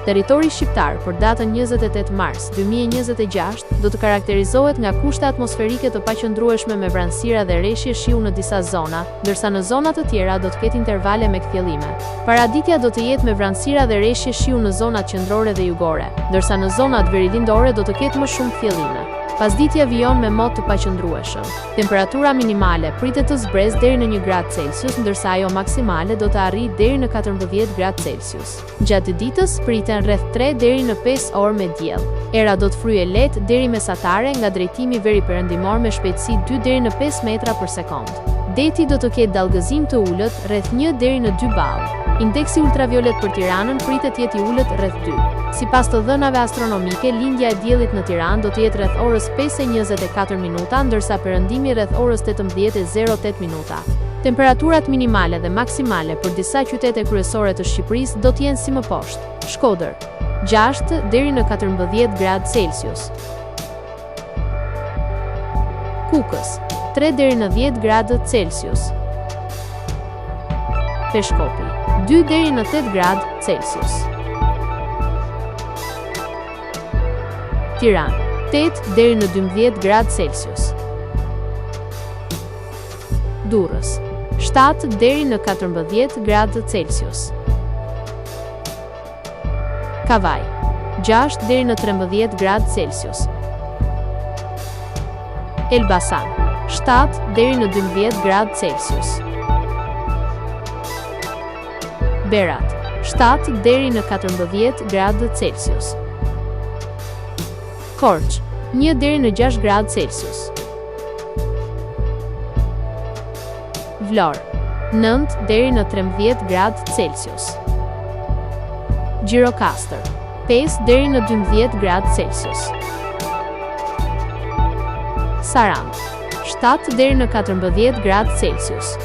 Territori shqiptar për datën 28 mars 2026 do të karakterizohet nga kushte atmosferike të paqëndrueshme me vranësira dhe rreshje shiu në disa zona, ndërsa në zona të tjera do të ketë intervale me kthjellime. Paraditja do të jetë me vranësira dhe rreshje shiu në zonat qendrore dhe jugore, ndërsa në zonat verilindore do të ketë më shumë kthjellime. Pasditja vijon me mod të paqëndrueshëm. Temperatura minimale pritet të zbresë deri në 1 gradë Celsius, ndërsa ajo maksimale do të arrijë deri në 14 gradë Celsius. Gjatë ditës priten rreth 3 deri në 5 orë me diell. Era do të fryejë lehtë deri mesatare nga drejtimi veriperëndimor me shpejtësi 2 deri në 5 metra për sekond. Deti do të ketë dallgëzim të ulët rreth 1 deri në 2 ball. Indeksi ultraviolet për Tiranën pritet jetë i ulët rreth 2. Sipas të dhënave astronomike, lindja e diellit në Tiranë do të jetë rreth orës 5:24 minuta, ndërsa perëndimi rreth orës 18:08 minuta. Temperaturat minimale dhe maksimale për disa qytete kryesore të Shqipërisë do të jenë si më poshtë: Shkodër 6 deri në 14 gradë Celsius, Kukës 3 deri në 10 gradë Celsius, Peshkopi 2 deri në 8 gradë Celsius, Tiranë 8 deri në 12 gradë Celsius, Durrës 7 deri në 14 gradë Celsius, Kavaj 6 deri në 13 gradë Celsius, Elbasan 7 deri në 12 gradë Celsius, Berat 7 deri në 14 gradë Celsius, Korç 1 deri në 6 gradë Celsius, Vlorë 9 deri në 13 gradë Celsius, Gjirokastër 5 deri në 12 gradë Celsius, Sarandë 7 deri në 14 gradë Celsius,